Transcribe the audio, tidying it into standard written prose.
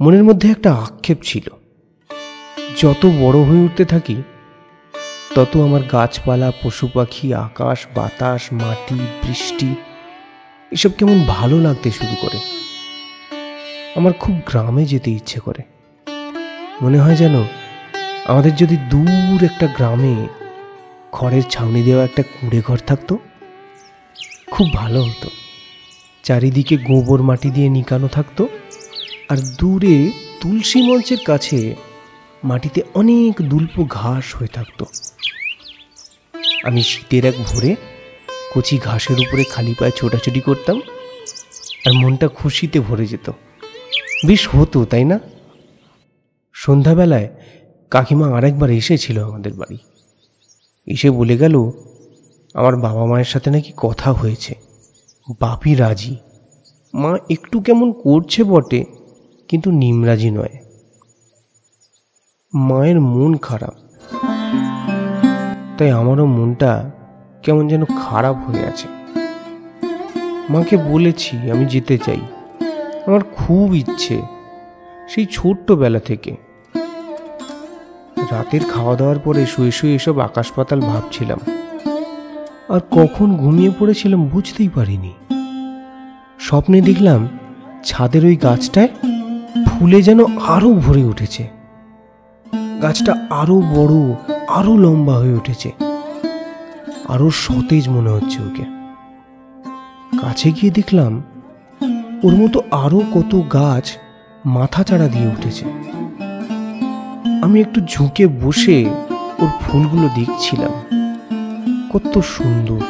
মনের মধ্যে একটা আক্ষেপ ছিল, যত বড় হয়ে উঠতে থাকি তত আমার গাছপালা, পশু পাখি, আকাশ বাতাস, মাটি, বৃষ্টি এসব কেমন ভালো লাগতে শুরু করে। আমার খুব গ্রামে যেতে ইচ্ছে করে। মনে হয় যেন আমাদের যদি দূর একটা গ্রামে খড়ের ছাউনি দেওয়া একটা কুঁড়ে ঘর থাকতো, খুব ভালো হতো। চারিদিকে গোবর মাটি দিয়ে নিকানো থাকতো, আর দূরে তুলসী মঞ্চের কাছে মাটিতে অনেক দুল্প ঘাস হয়ে থাকতো। আমি শীতের এক ভোরে কচি ঘাসের উপরে খালি পায়ে ছোটাছুটি করতাম, আর মনটা খুশিতে ভরে যেত। বেশ হতো, তাই না? সন্ধ্যাবেলায় কাকিমা আরেকবার এসেছিল আমাদের বাড়ি। এসে বলে গেল আমার বাবা মায়ের সাথে নাকি কথা হয়েছে, বাপি রাজি। মা একটু কেমন করছে বটে, কিন্তু নিমরাজি নয়। মায়ের মন খারাপ, তাই আমারও মনটা কেমন যেন খারাপ হয়ে আছে। মাকে বলেছি আমি যেতে চাই, আমার খুব ইচ্ছে, সেই ছোট্টবেলা থেকে। রাতের খাওয়া দাওয়ার পরে শুয়ে শুয়ে এসব আকাশ পাতাল ভাবছিলাম, আর কখন ঘুমিয়ে পড়েছিলাম বুঝতেই পারিনি। স্বপ্নে দেখলাম ছাদের ওই গাছটায় ফুলে যেন আরো ভরে উঠেছে। গাছটা আরো বড়, আরো লম্বা হয়ে উঠেছে, আরো সতেজ মনে হচ্ছে ওকে। কাছে গিয়ে দেখলাম ওর মতো আরো কত গাছ মাথা চাড়া দিয়ে উঠেছে। আমি একটু ঝুঁকে বসে ওর ফুলগুলো দেখছিলাম, কত সুন্দর।